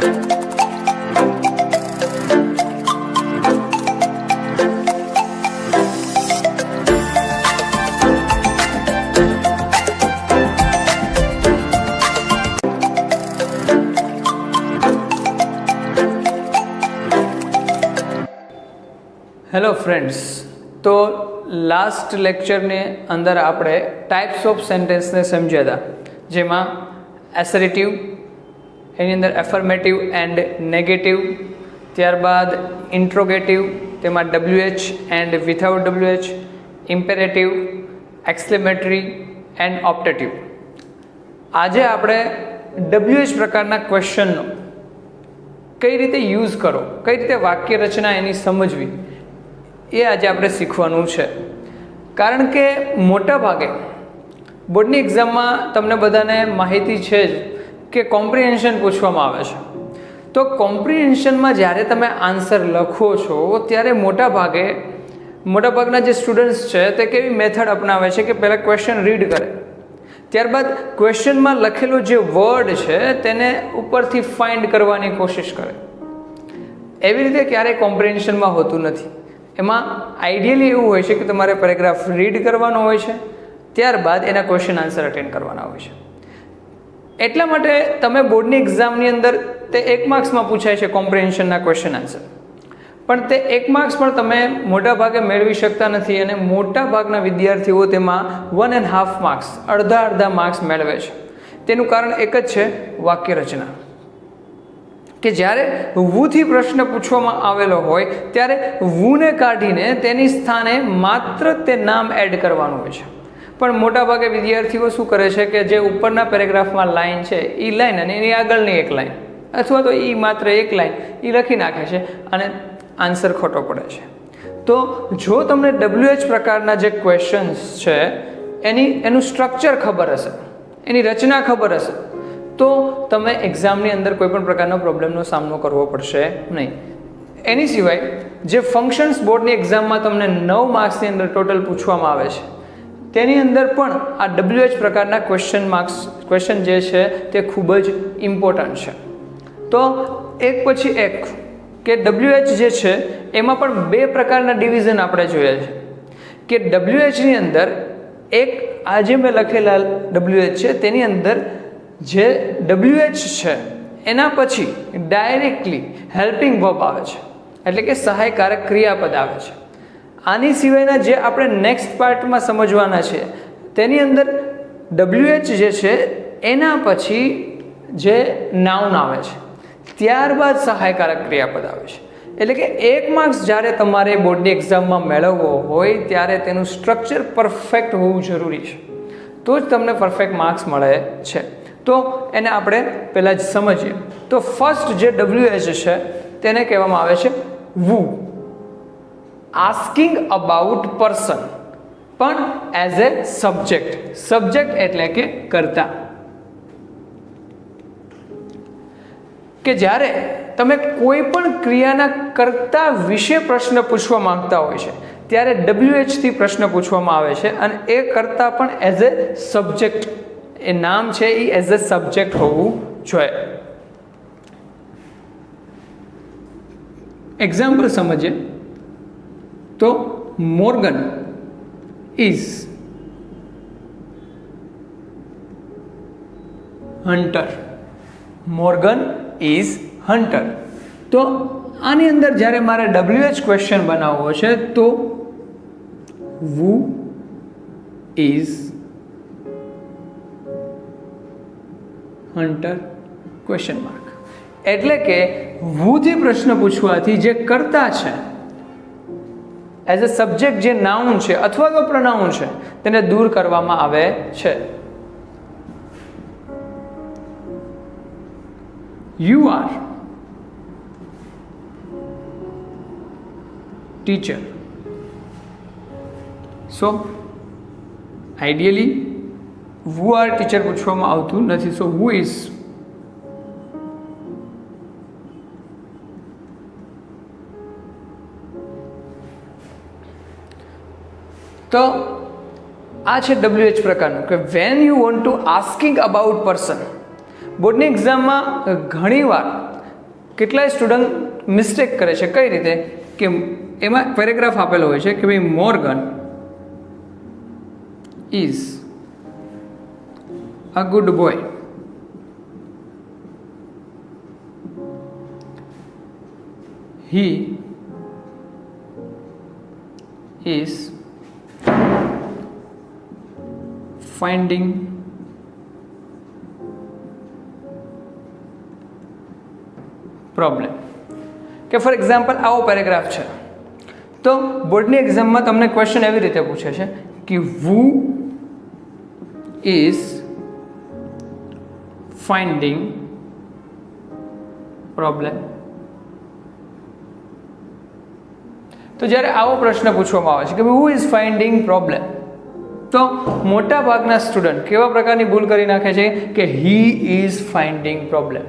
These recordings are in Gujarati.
હેલો ફ્રેન્ડ્સ, તો લાસ્ટ લેક્ચરની અંદર આપણે ટાઈપ્સ ઓફ સેન્ટેન્સને સમજ્યા હતા, જેમાં એસરેટિવ, એની અંદર એફર્મેટિવ એન્ડ નેગેટિવ, ત્યારબાદ ઇન્ટ્રોગેટિવ, તેમાં WH and without WH, imperative, exclamatory and optative. આજે આપણે WH પ્રકારના ક્વેશ્ચનનો કઈ રીતે યુઝ કરો, કઈ રીતે વાક્ય રચના એની સમજવી, એ આજે આપણે શીખવાનું છે. કારણ કે મોટા ભાગે બોર્ડની એક્ઝામમાં તમને બધાને માહિતી છે જ કે કોમ્પ્રિહેન્શન પૂછવામાં આવે છે. તો કોમ્પ્રિહેન્શનમાં જ્યારે તમે આન્સર લખો છો ત્યારે મોટાભાગના જે સ્ટુડન્ટ્સ છે તે કેવી મેથડ અપનાવે છે કે પહેલાં ક્વેશ્ચન રીડ કરે, ત્યારબાદ ક્વેશ્ચનમાં લખેલો જે વર્ડ છે તેને ઉપરથી ફાઇન્ડ કરવાની કોશિશ કરે. એવી રીતે ક્યારેય કોમ્પ્રિહેન્શનમાં હોતું નથી. એમાં આઈડિયલી એવું હોય છે કે તમારે પેરેગ્રાફ રીડ કરવાનો હોય છે, ત્યારબાદ એના ક્વેશ્ચન આન્સર અટેન્ડ કરવાના હોય છે. એટલા માટે તમે બોર્ડની એક્ઝામની અંદર તે 1 માર્ક્સમાં પૂછાય છે કોમ્પ્રિહેન્શનના ક્વેશ્ચન આન્સર, પણ તે 1 માર્ક્સ પણ તમે મોટા ભાગે મેળવી શકતા નથી અને મોટા ભાગના વિદ્યાર્થીઓ તેમાં 1.5 માર્ક્સ, અડધા માર્ક્સ મેળવે છે. તેનું કારણ એક જ છે, વાક્ય રચના. કે જ્યારેવુથી પ્રશ્ન પૂછવામાં આવેલો હોય ત્યારે વુને કાઢીને તેની સ્થાને માત્ર તે નામ એડ કરવાનું હોય છે. પણ મોટાભાગે વિદ્યાર્થીઓ શું કરે છે કે જે ઉપરના પેરેગ્રાફમાં લાઈન છે એ લાઈન અને એની આગળની એક લાઈન અથવા તો એ માત્ર એક લાઈન એ લખી નાખે છે અને આન્સર ખોટો પડે છે. તો જો તમને WH પ્રકારના જે ક્વેશ્ચન્સ છે એનું સ્ટ્રક્ચર ખબર હશે, એની રચના ખબર હશે, તો તમે એક્ઝામની અંદર કોઈ પણ પ્રકારનો પ્રોબ્લેમનો સામનો કરવો પડશે નહીં. એની સિવાય જે ફંક્શન્સ બોર્ડની એક્ઝામમાં તમને 9 માર્ક્સની અંદર ટોટલ પૂછવામાં આવે છે, તેની અંદર પણ આ WH પ્રકારના ક્વેશ્ચન જે છે તે ખૂબ જ ઇમ્પોર્ટન્ટ છે. તો એક પછી એક કે WH જે છે એમાં પણ 2 પ્રકારના ડિવિઝન આપણે જોયા છે કે WHની અંદર એક આ જે મેં લખેલા WH છે તેની અંદર જે WH છે એના પછી ડાયરેક્ટલી હેલ્પિંગ વર્બ આવે છે, એટલે કે સહાયકારક ક્રિયાપદ આવે છે. આની સિવાયના જે આપણે નેક્સ્ટ પાર્ટમાં સમજવાના છે તેની અંદર WH જે છે એના પછી જે નાઉન આવે છે, ત્યારબાદ સહાયકારક ક્રિયાપદ આવે છે. એટલે કે 1 માર્ક્સ જ્યારે તમારે બોર્ડની એક્ઝામમાં મેળવવો હોય ત્યારે તેનું સ્ટ્રક્ચર પરફેક્ટ હોવું જરૂરી છે, તો જ તમને પરફેક્ટ માર્ક્સ મળે છે. તો એને આપણે પહેલાં જ સમજીએ. તો ફર્સ્ટ જે WH છે તેને કહેવામાં આવે છે વુ, આસ્કિંગ અબાઉટ પર્સન, પણ એઝ એ સબ્જેક્ટ એટલે કે કર્તા. કે જ્યારે તમે કોઈ પણ ક્રિયાના કર્તા વિશે પ્રશ્ન પૂછવા માંગતા હોય છે ત્યારે WH થી પ્રશ્ન પૂછવામાં આવે છે અને એ કર્તા પણ એઝ એ સબ્જેક્ટ, એ નામ છે એ એઝ અ સબ્જેક્ટ હોવું જોઈએ. એક્ઝામ્પલ સમજીએ તો Morgan is hunter. Morgan is hunter. તો આની અંદર જ્યારે મારે WH ક્વેશ્ચન બનાવવો છે તો who is hunter question mark. એટલે કે વુથી પ્રશ્ન પૂછવાથી જે કર્તા છે એઝ અ સબ્જેક્ટ, જે નાઉન છે અથવા તો પ્રનાઉન છે, તેને દૂર કરવામાં આવે છે. You are teacher. So ideally who are teacher પૂછવામાં આવતું નથી. સો who is. તો આ છે WH પ્રકારનું કે when you want to asking about person. બોર્ડની એક્ઝામમાં ઘણીવાર કેટલાય સ્ટુડન્ટ મિસ્ટેક કરે છે. કઈ રીતે કે એમાં પેરેગ્રાફ આપેલો હોય છે કે ભાઈ Morgan is a good boy. He is finding problem. કે ફોર એક્ઝામ્પલ આવો પેરેગ્રાફ છે તો બોર્ડની એક્ઝામમાં તમને ક્વેશ્ચન એવી રીતે પૂછે છે કે who is finding problem. તો જ્યારે આવો પ્રશ્ન પૂછવામાં આવે છે કે who is finding problem, તો મોટા ભાગના સ્ટુડન્ટ કેવા પ્રકારની ભૂલ કરી નાખે છે કે he is finding problem,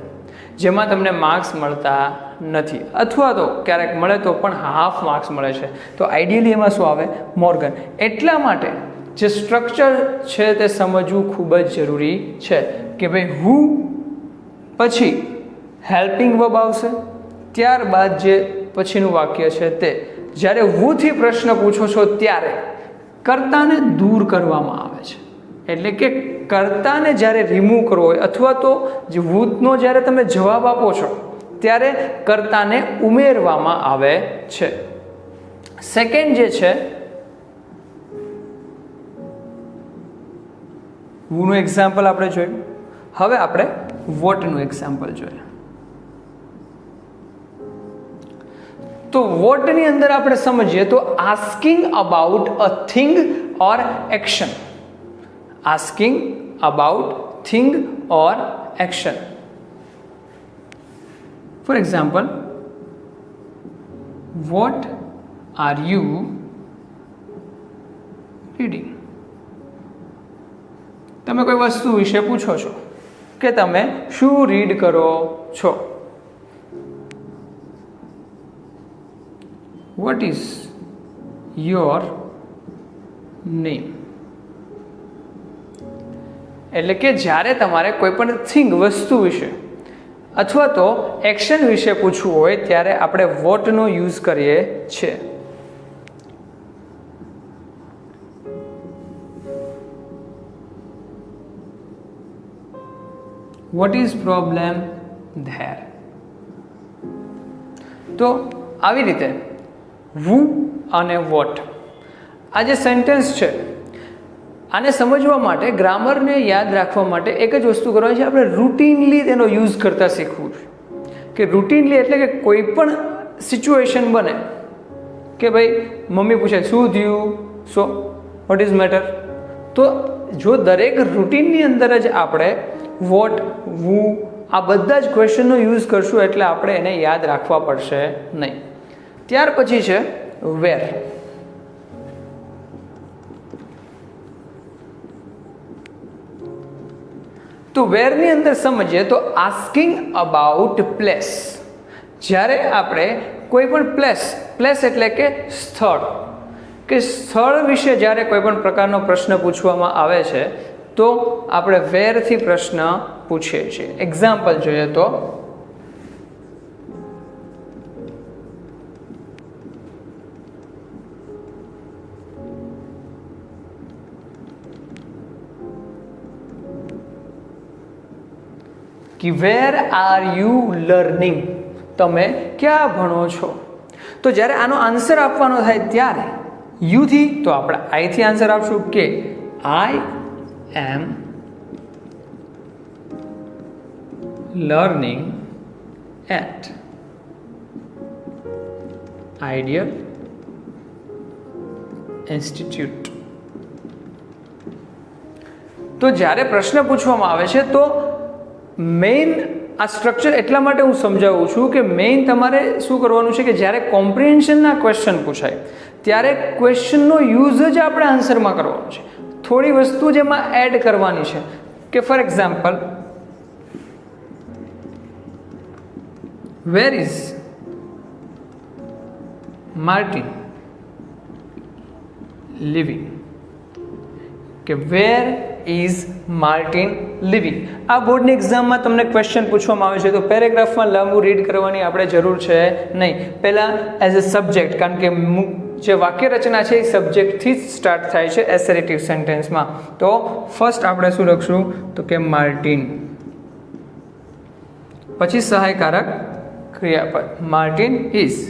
જેમાં તમને માર્ક્સ મળતા નથી અથવા તો ક્યારેક મળે તો પણ હાફ માર્ક્સ મળે છે. તો આઈડિયલી એમાં શું આવે? મોર્ગન. એટલા માટે જે સ્ટ્રક્ચર છે તે સમજવું ખૂબ જ જરૂરી છે કે ભાઈ who પછી હેલ્પિંગ વર્બ આવશે, ત્યારબાદ જે પછીનું વાક્ય છે તે જ્યારે who થી પ્રશ્ન પૂછો છો ત્યારે કર્તાને દૂર કરવામાં આવે છે. એટલે કે કર્તાને જ્યારે રિમૂવ કરવો હોય અથવા તો જે whoનો જ્યારે તમે જવાબ આપો છો ત્યારે કર્તાને ઉમેરવામાં આવે છે. સેકન્ડ જે છે whoનું એક્ઝામ્પલ આપણે જોયું. હવે આપણે વોટનું એક્ઝામ્પલ જોઈએ. તો વોટની અંદર આપણે સમજીએ તો asking about a thing or action. Asking about thing or action. For example, what are you reading. તમે કોઈ વસ્તુ વિશે પૂછો છો કે તમે શું રીડ કરો છો. What is your name? એટલે કે જ્યારે તમારે કોઈ પણ થિંગ વસ્તુ વિશે અથવા તો એક્શન વિશે પૂછવું હોય ત્યારે આપણે વોટનો યુઝ કરીએ છીએ. What is problem there? તો આવી રીતે who અને what આ જે સેન્ટેન્સ છે આને સમજવા માટે, ગ્રામરને યાદ રાખવા માટે એક જ વસ્તુ કરવાની છે, આપણે રૂટીનલી તેનો યુઝ કરતા શીખવું છે. કે રૂટીનલી એટલે કે કોઈ પણ સિચ્યુએશન બને કે ભાઈ મમ્મી પૂછે શું થયું, સો વોટ ઇઝ મેટર, તો જો દરેક રૂટીનની અંદર જ આપણે વોટ who આ બધા જ ક્વેશ્ચનનો યુઝ કરશું એટલે આપણે એને યાદ રાખવા પડશે નહીં. ત્યાર પછી છે વેર. તો વેરની અંદર સમજીએ તો આસ્કિંગ અબાઉટ પ્લેસ. જ્યારે આપણે કોઈ પણ પ્લેસ એટલે કે સ્થળ વિશે જ્યારે કોઈ પણ પ્રકારનો પ્રશ્ન પૂછવામાં આવે છે તો આપણે વેરથી પ્રશ્ન પૂછીએ છીએ. એક્ઝામ્પલ જોઈએ તો કે વેર આર યુ લર્નિંગ, તમે ક્યાં ભણો છો. તો જ્યારે આનો આન્સર આપવાનો થાય ત્યારે યુથી તો આપણે આઈથી આન્સર આપશું કે આઈ એમ લર્નિંગ એટ આઈડિયલ ઇન્સ્ટિટ્યૂટ. તો જ્યારે પ્રશ્ન પૂછવામાં આવે છે તો મેઇન આ સ્ટ્રક્ચર એટલા માટે હું સમજાવું છું કે મેઇન તમારે શું કરવાનું છે કે જ્યારે કોમ્પ્રિહેન્શનના ક્વેશ્ચન પૂછાય ત્યારે ક્વેશ્ચનનો યુઝ જ આપણે આન્સરમાં કરવાનો છે. થોડી વસ્તુ જેમાં એડ કરવાની છે કે for example, where is Martin living. કે વેર ઇઝ માર્ટિન લિવિંગ. આ બોર્ડની એક્ઝામમાં તમને ક્વેશ્ચન પૂછવામાં આવે છે તો પેરેગ્રાફમાં લાંબુ રીડ કરવાની આપણે જરૂર છે નહીં. પહેલાં એઝ અ સબ્જેક્ટ, કારણ કે જે વાક્ય રચના છે એ સબ્જેક્ટથી જ સ્ટાર્ટ થાય છે એસેરેટિવ સેન્ટેન્સમાં. તો ફર્સ્ટ આપણે શું લખશું તો કે માર્ટિન, પછી સહાયકારક ક્રિયાપદ. Martin is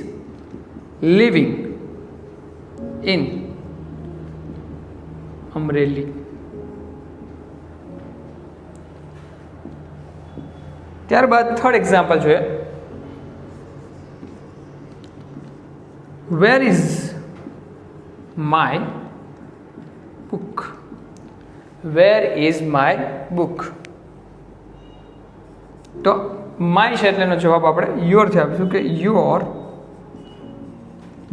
living in Amreli. ત્યારબાદ થર્ડ એક્ઝામ્પલ જોઈએ. Where is my book. Where is my book. તો માય છે એટલે એનો જવાબ આપણે યોરથી આપીશું કે your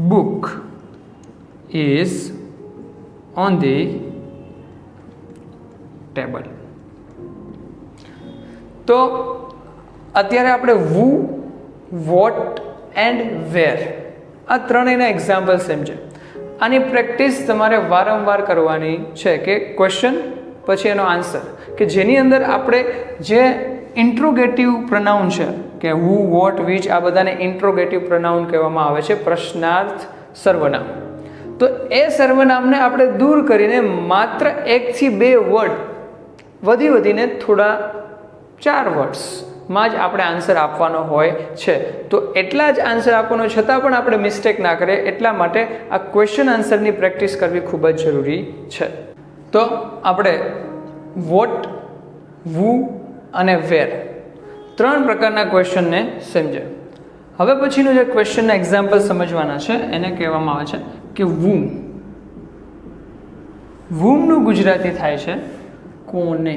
book is on the table. તો અત્યારે આપણે વુ, વોટ એન્ડ વેર આ ત્રણેયના એક્ઝામ્પલ સમજે. આની પ્રેક્ટિસ તમારે વારંવાર કરવાની છે કે ક્વેશ્ચન પછી એનો આન્સર, કે જેની અંદર આપણે જે ઇન્ટ્રોગેટિવ પ્રનાઉન છે કે હુ, વોટ, વિચ આ બધાને ઇન્ટ્રોગેટિવ પ્રનાઉન કહેવામાં આવે છે, પ્રશ્નાર્થ સર્વનામ. તો એ સર્વનામને આપણે દૂર કરીને માત્ર 1 થી 2 વર્ડ વધીને થોડા 4 વર્ડ્સમાં જ આપણે આન્સર આપવાનો હોય છે. તો એટલા જ આન્સર આપવાનો છતાં પણ આપણે મિસ્ટેક ના કરીએ એટલા માટે આ ક્વેશ્ચન આન્સરની પ્રેક્ટિસ કરવી ખૂબ જ જરૂરી છે. તો આપણે વોટ, વુ અને વેર 3 પ્રકારના ક્વેશ્ચનને સમજ્યા. હવે પછીનું જે ક્વેશ્ચનના એક્ઝામ્પલ સમજવાના છે એને કહેવામાં આવે છે કે વૂમ. વૂમનું ગુજરાતી થાય છે કોને.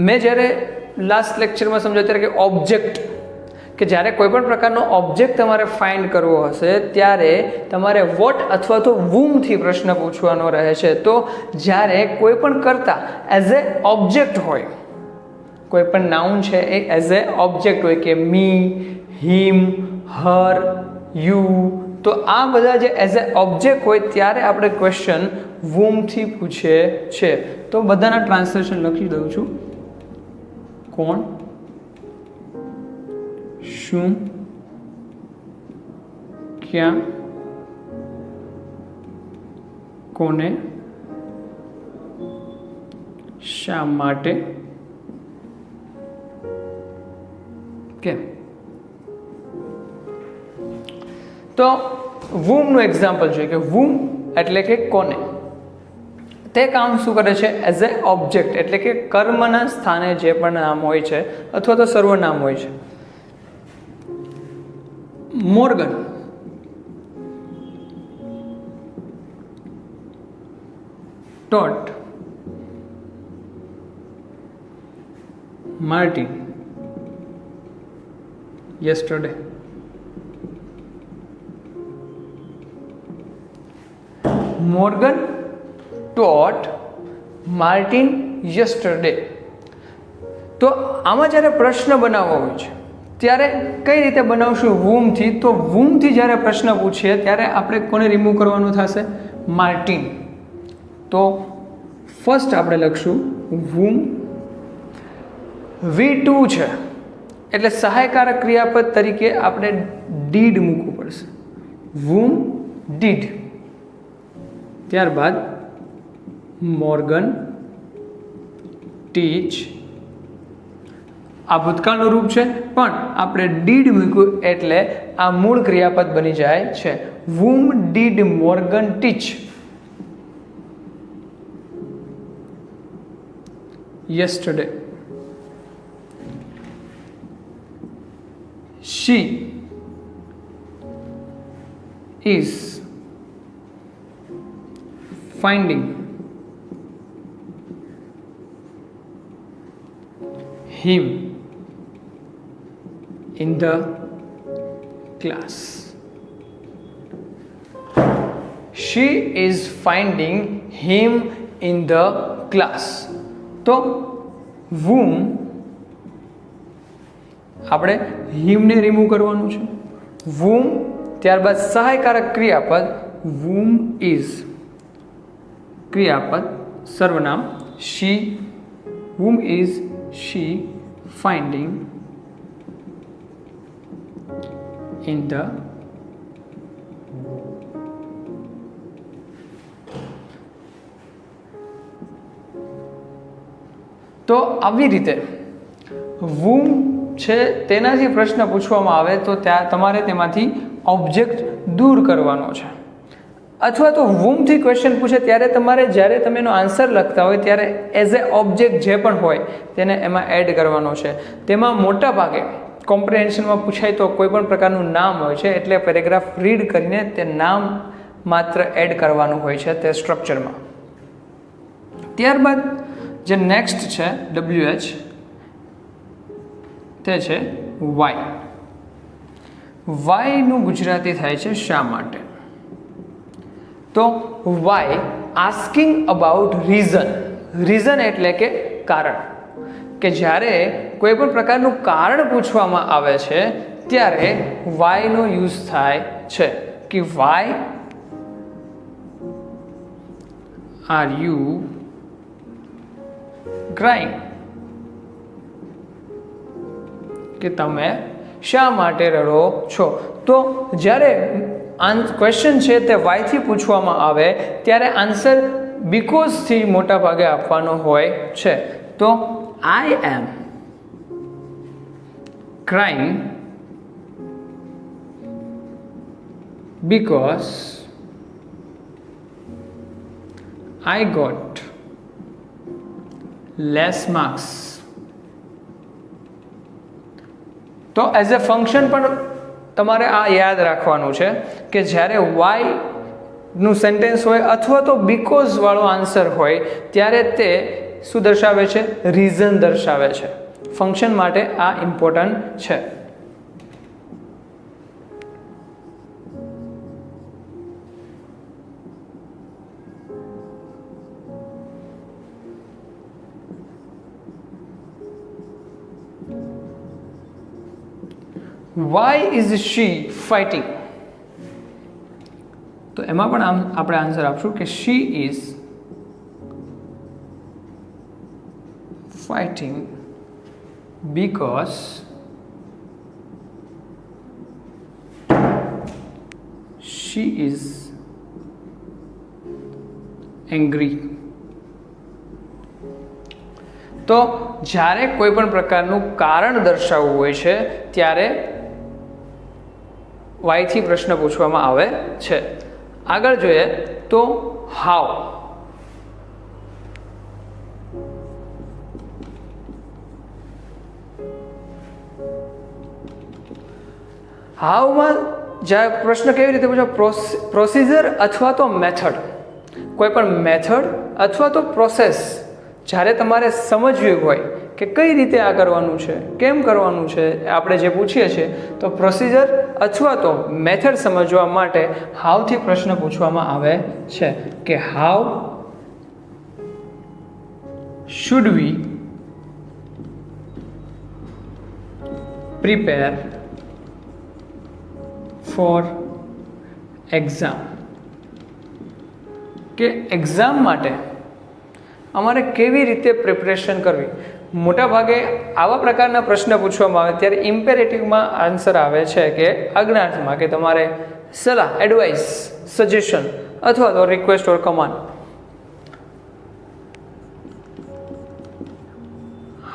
મેં જ્યારે લાસ્ટ લેક્ચરમાં સમજાવ્યું ત્યારે કે ઓબ્જેક્ટ, કે જ્યારે કોઈ પણ પ્રકારનો ઓબ્જેક્ટ તમારે ફાઇન્ડ કરવો હશે ત્યારે તમારે વોટ અથવા તો વૂમથી પ્રશ્ન પૂછવાનો રહે છે. તો જ્યારે કોઈ પણ કરતા એઝ એ ઓબ્જેક્ટ હોય, કોઈ પણ નાઉન છે એ એઝ એ ઓબ્જેક્ટ હોય કે મી, હિમ, હર, યુ, તો આ બધા જે એઝ એ ઓબ્જેક્ટ હોય ત્યારે આપણે ક્વેશ્ચન વૂમથી પૂછીએ છે. તો બધાના ટ્રાન્સલેશન લખી દઉં છું. કોણ, શું, ક્યાં, કોને, શા માટે, કેમ. તો વૂમનું એક્ઝામ્પલ જોઈએ કે વૂમ એટલે કે કોને. તે કામ શું કરે છે એઝ એ ઓબ્જેક્ટ, એટલે કે કર્મના સ્થાને જે પણ નામ હોય છે અથવા તો સર્વનામ હોય છે. Morgan, taught, Martin yesterday. Morgan taught Martin yesterday. તો આમાં જ્યારે પ્રશ્ન બનાવવો હોય છે ત્યારે કઈ રીતે બનાવશું વૂમથી. તો વૂમથી જ્યારે પ્રશ્ન પૂછીએ ત્યારે આપણે કોને રિમૂવ કરવાનું થશે, માર્ટિન. તો ફર્સ્ટ આપણે લખશું વૂમ. V2 છે એટલે સહાયકારક ક્રિયાપદ તરીકે આપણે ડીડ મૂકવું પડશે. વૂમ ડીડ. ત્યારબાદ મોર્ગન ટીચ. આ ભૂતકાળનું રૂપ છે પણ આપણે ડીડ મૂક્યું એટલે આ મૂળ ક્રિયાપદ બની જાય છે. Whom did Morgan teach yesterday. She is finding him in the class. She is finding him in the class. તો whom આપણે હિમને રિમૂવ કરવાનું છે. whom ત્યારબાદ સહાયકારક ક્રિયાપદ whom is ક્રિયાપદ સર્વનામ she, whom is she finding in the તો આવી રીતે whom છે તેનાથી પ્રશ્ન પૂછવામાં આવે તો ત્યાં તમારે તેમાંથી ઓબ્જેક્ટ દૂર કરવાનો છે, અથવા તો whom થી ક્વેશ્ચન પૂછે ત્યારે તમારે જ્યારે તમે એનો આન્સર લખતા હોય ત્યારે એઝ એ ઓબ્જેક્ટ જે પણ હોય તેને એમાં એડ કરવાનો છે. તેમાં મોટા ભાગે કોમ્પ્રિહેન્શનમાં પૂછાય તો કોઈ પણ પ્રકારનું નામ હોય છે, એટલે પેરેગ્રાફ રીડ કરીને તે નામ માત્ર એડ કરવાનું હોય છે તે સ્ટ્રક્ચરમાં. ત્યારબાદ જે નેક્સ્ટ છે WH તે છે વાય. વાયનું ગુજરાતી થાય છે શા માટે. તો why asking about reason. Reason એટલે કે કારણ, કે જ્યારે કોઈ પણ પ્રકારનું કારણ પૂછવામાં આવે છે ત્યારે વાયનો યુઝ થાય છે કે વાય આર યુ ક્રાઇંગ, કે તમે શા માટે રડો છો. તો જ્યારે ક્વેશ્ચન છે તે વાયથી પૂછવામાં આવે ત્યારે આન્સર બીકોઝથી મોટા ભાગે આપવાનો હોય છે. તો I am crying because I got less marks. તો એઝ એ ફંક્શન પણ તમારે આ યાદ રાખવાનું છે કે જ્યારે વાયનું સેન્ટેન્સ હોય અથવા તો બીકોઝ વાળો આન્સર હોય ત્યારે તે શું દર્શાવે છે? રીઝન દર્શાવે છે. ફંક્શન માટે આ ઇમ્પોર્ટન્ટ છે. Why is she fighting? તો એમાં પણ આપણે આન્સર આપશું કે she is fighting because she is angry. તો જ્યારે કોઈ પણ પ્રકારનું કારણ દર્શાવવું હોય છે ત્યારે વાયથી પ્રશ્ન પૂછવામાં આવે છે. આગળ જોઈએ તો હાઉ. હાઉમાં જ્યારે પ્રશ્ન કેવી રીતે પૂછો? પ્રોસિજર અથવા તો મેથડ. કોઈ પણ મેથડ અથવા તો પ્રોસેસ જ્યારે તમારે સમજવું હોય કે કઈ રીતે આ કરવાનું છે, કેમ કરવાનું છે, આપણે જે પૂછીએ છીએ તો પ્રોસિજર અથવા તો મેથડ સમજવા માટે હાઉથી પ્રશ્ન પૂછવામાં આવે છે કે how should we prepare four exam. કે એક્ઝામ માટે અમારે કેવી રીતે પ્રિપરેશન કરવી. મોટા ભાગે આવા પ્રકારના પ્રશ્ન પૂછવામાં આવે ત્યારે ઇમ્પેરેટિવમાં આન્સર આવે છે કે આજ્ઞાર્થમાં, કે તમારે સલાહ, એડવાઇસ, સજેશન અથવા તો request or command.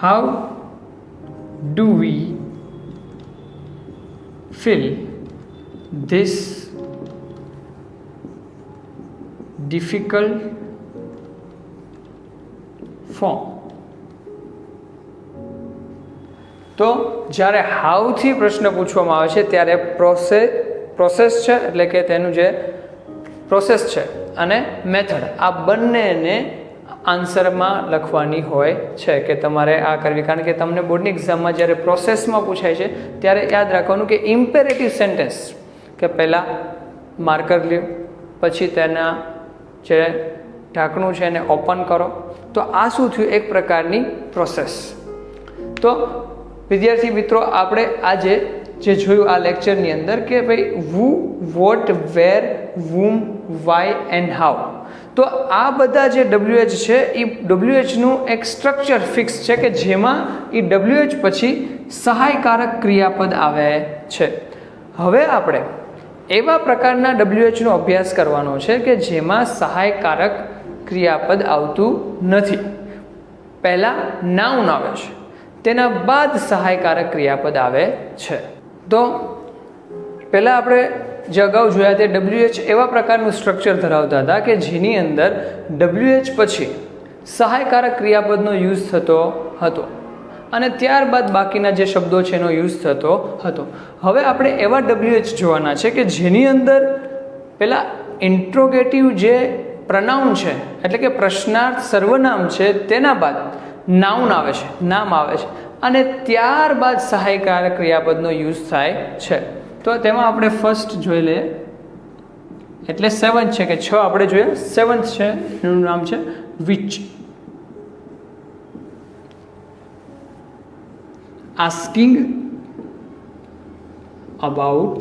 How do we fill this difficult form. તો જ્યારે હાઉથી પ્રશ્ન પૂછવામાં આવે છે ત્યારે પ્રોસેસ છે, એટલે કે તેનું જે પ્રોસેસ છે, અને મેથડ, આ બંનેને આન્સરમાં લખવાની હોય છે કે તમારે આ કરવી. કારણ કે તમને બોર્ડની એક્ઝામમાં જ્યારે પ્રોસેસમાં પૂછાય છે ત્યારે યાદ રાખવાનું કે ઇમ્પેરેટિવ સેન્ટેન્સ, કે પહેલાં માર્કર લ્યો, પછી તેના જે ઢાંકણું છે એને ઓપન કરો. તો આ શું થયું? એક પ્રકારની પ્રોસેસ. તો વિદ્યાર્થી મિત્રો, આપણે આજે જે જોયું આ લેક્ચરની અંદર કે ભાઈ who, what, where, whom, why and how. તો આ બધા જે WH છે એ WHનું એક સ્ટ્રક્ચર ફિક્સ છે કે જેમાં એ WH પછી સહાયકારક ક્રિયાપદ આવે છે. હવે આપણે એવા પ્રકારના WHનો અભ્યાસ કરવાનો છે કે જેમાં સહાયકારક ક્રિયાપદ આવતું નથી. પહેલાં નાઉન આવે છે, તેના બાદ સહાયકારક ક્રિયાપદ આવે છે. તો પહેલાં આપણે જે અગાઉ જોયા તે WH એવા પ્રકારનું સ્ટ્રક્ચર ધરાવતા હતા કે જેની અંદર WH પછી સહાયકારક ક્રિયાપદનો યુઝ થતો હતો અને ત્યારબાદ બાકીના જે શબ્દો છે એનો યુઝ થતો હતો. હવે આપણે એવા WH જોવાના છે કે જેની અંદર પેલા ઇન્ટ્રોગેટિવ જે પ્રનાઉન છે એટલે કે પ્રશ્નાર્થ સર્વનામ છે તેના બાદ નાઉન આવે છે, નામ આવે છે અને ત્યારબાદ સહાયકારક ક્રિયાપદનો યુઝ થાય છે. તો તેમાં આપણે ફર્સ્ટ જોઈ લઈએ, એટલે 7th છે કે 6 આપણે જોઈએ. 7th છે એનું નામ છે વિચ. asking about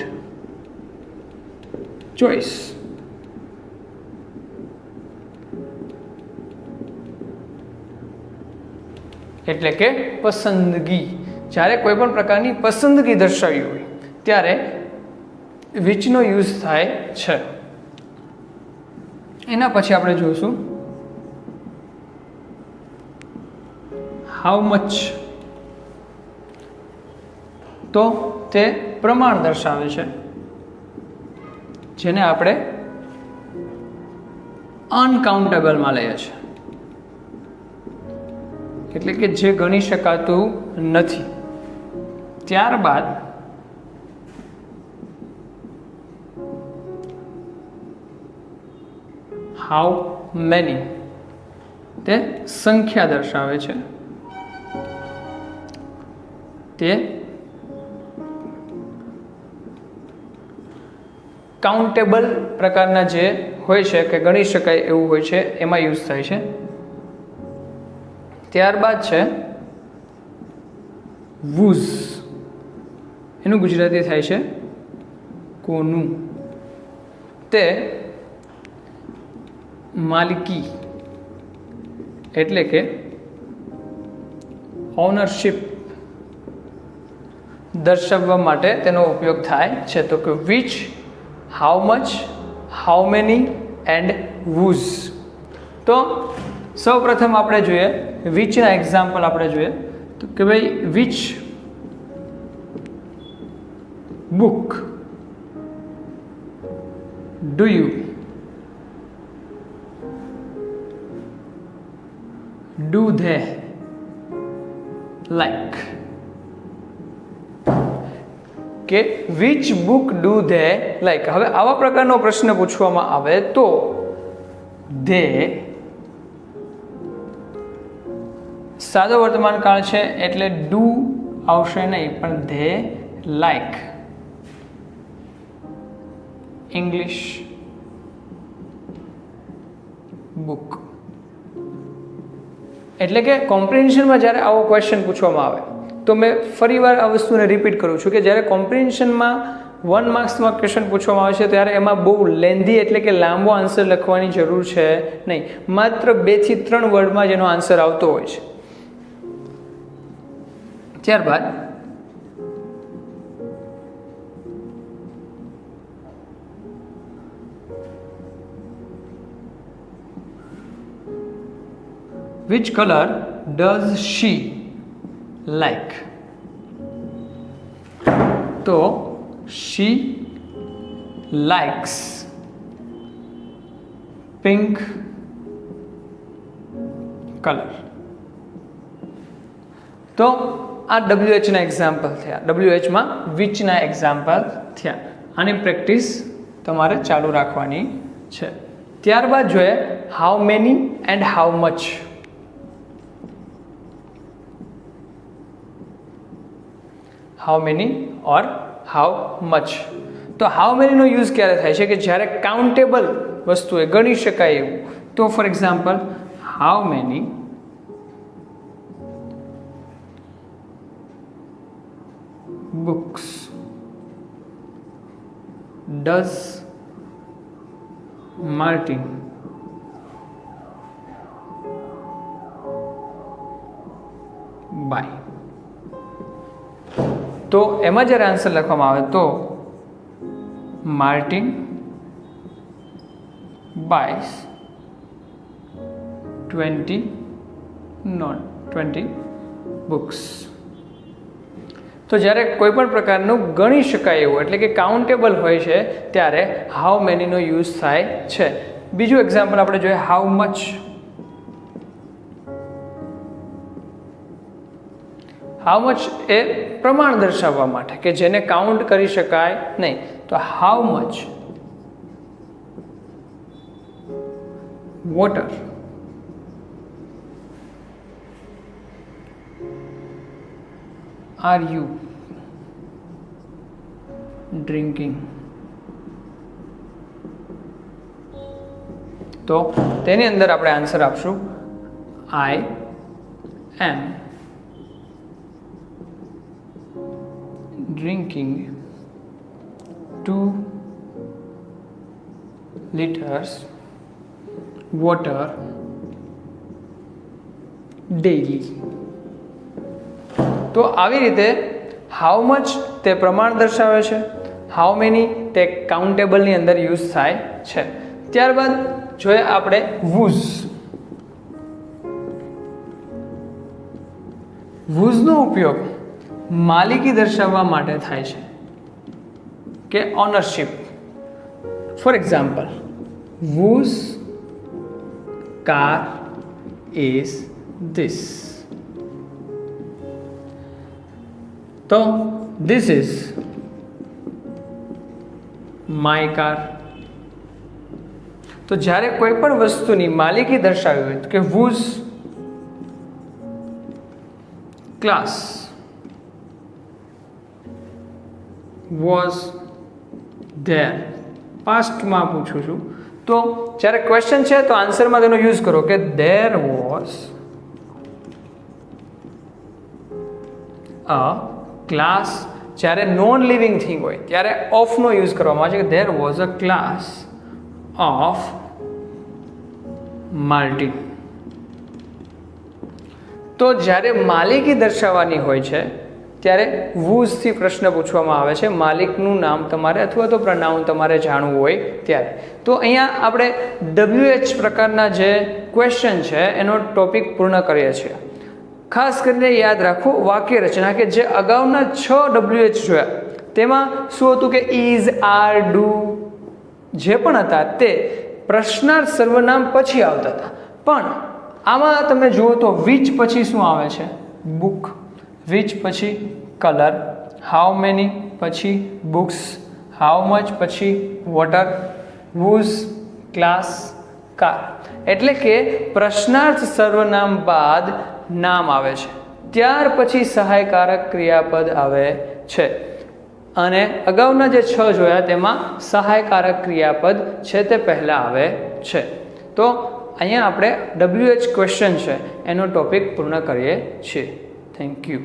choice. એટલે કે પસંદગી. જ્યારે કોઈ પણ પ્રકારની પસંદગી દર્શાવી હોય ત્યારે વિચનો યુઝ થાય છે. એના પછી આપણે જોઈશું હાઉ મચ. તો તે પ્રમાણ દર્શાવે છે જેને આપણે અનકાઉન્ટેબલમાં લઈએ છીએ, એટલે કે જે ગણી શકાતું નથી. ત્યારબાદ હાઉ મેની, તે સંખ્યા દર્શાવે છે. તે કાઉન્ટેબલ પ્રકારના જે હોય છે કે ગણી શકાય એવું હોય છે એમાં યુઝ થાય છે. ત્યારબાદ છે વુઝ. એનું ગુજરાતી થાય છે કોનું. તે માલિકી એટલે કે ઓનરશિપ દર્શાવવા માટે તેનો ઉપયોગ થાય છે. તો કે which, how much, how many and whose. તો સૌપ્રથમ આપણે જોઈએ વિચના એક્ઝામ્પલ આપણે જોઈએ તો કે ભાઈ which book do you do they like. કે which book do they like. હવે આવા પ્રકારનો પ્રશ્ન પૂછવામાં આવે તો they સાદો વર્તમાન કાળ છે એટલે do આવશે નહીં, પણ they like English book. એટલે કે કોમ્પ્રિહેન્શનમાં જ્યારે આવો ક્વેશ્ચન પૂછવામાં આવે તો મેં ફરીવાર આ વસ્તુને રિપીટ કરું છું કે જ્યારે કોમ્પ્રિહેન્શનમાં 1 માર્ક્સમાં ક્વેશ્ચન પૂછવામાં આવે છે ત્યારે એમાં બહુ લેન્ધી એટલે કે લાંબો આન્સર લખવાની જરૂર છે નહીં. માત્ર 2 થી 3 વર્ડમાં જ એનો આન્સર આવતો હોય છે. ત્યારબાદ which color does she like. તો she likes pink color. તો આ WH ના એક્ઝામ્પલ થયા, WH માં which ના એક્ઝામ્પલ થયા. આની પ્રેક્ટિસ તમારે ચાલુ રાખવાની છે. ત્યારબાદ જોઈએ how many and how much. How many or how much. તો હાઉ મેનીનો યુઝ ક્યારે થાય છે કે જ્યારે કાઉન્ટેબલ વસ્તુ એ ગણી શકાય એવું. તો for example how many books does Martin buy. તો એમાં જ્યારે આન્સર લખવામાં આવે તો માર્ટિન બાયસ 20 બુક્સ. તો જ્યારે કોઈ પણ પ્રકારનું ગણી શકાય એવું એટલે કે કાઉન્ટેબલ હોય છે ત્યારે હાઉ મેનીનો યુઝ થાય છે. બીજું એક્ઝામ્પલ આપણે જોઈએ હાઉ મચ. હાઉ મચ એ પ્રમાણ દર્શાવવા માટે કે જેને કાઉન્ટ કરી શકાય નહીં. તો how much water are you drinking. તો તેની અંદર આપણે આન્સર આપશું આઈ એમ drinking 2 liters water daily. તો આવી રીતે હાઉ મચ તે પ્રમાણ દર્શાવે છે, હાઉ મેની તે કાઉન્ટેબલની અંદર યુઝ થાય છે. ત્યારબાદ જોઈએ આપણે વૂઝ. વૂઝનો ઉપયોગ માલિકી દર્શાવવા માટે થાય છે કે ownership. For example whose car is this? તો this is my car. તો જ્યારે કોઈ પણ વસ્તુની માલિકી દર્શાવી હોય તો કે whose class was there. પાસ્ટમાં પૂછું છું તો જ્યારે ક્વેશ્ચન છે તો આન્સરમાં તેનો યુઝ કરો કે there was a class. જ્યારે નોન લિવિંગ થિંગ હોય ત્યારે ઓફનો યુઝ કરવામાં આવે છે કે there was a class of Martin. તો જ્યારે માલિકી દર્શાવવાની હોય છે ત્યારે વૂઝથી પ્રશ્ન પૂછવામાં આવે છે, માલિકનું નામ તમારે અથવા તો પ્રનાઉન તમારે જાણવું હોય ત્યારે. તો અહીંયા આપણે WH પ્રકારના જે ક્વેશ્ચન છે એનો ટોપિક પૂર્ણ કરીએ છીએ. ખાસ કરીને યાદ રાખો વાક્ય રચના કે જે અગાઉના 6 WH જોયા તેમાં શું હતું કે ઇઝ, આર, ડુ જે પણ હતા તે પ્રશ્નાર્થ સર્વનામ પછી આવતા હતા. પણ આમાં તમે જુઓ તો વિચ પછી શું આવે છે? બુક. વિચ પછી કલર, હાઉ મેની પછી બુક્સ, હાઉ મચ પછી વોટર, whose ક્લાસ, કાર. એટલે કે પ્રશ્નાર્થ સર્વનામ બાદ નામ આવે છે, ત્યાર પછી સહાયકારક ક્રિયાપદ આવે છે. અને અગાઉના જે 6 જોયા તેમાં સહાયકારક ક્રિયાપદ છે તે પહેલાં આવે છે. તો અહીંયા આપણે WH ક્વેશ્ચન છે એનો ટોપિક પૂર્ણ કરીએ છીએ. Thank you.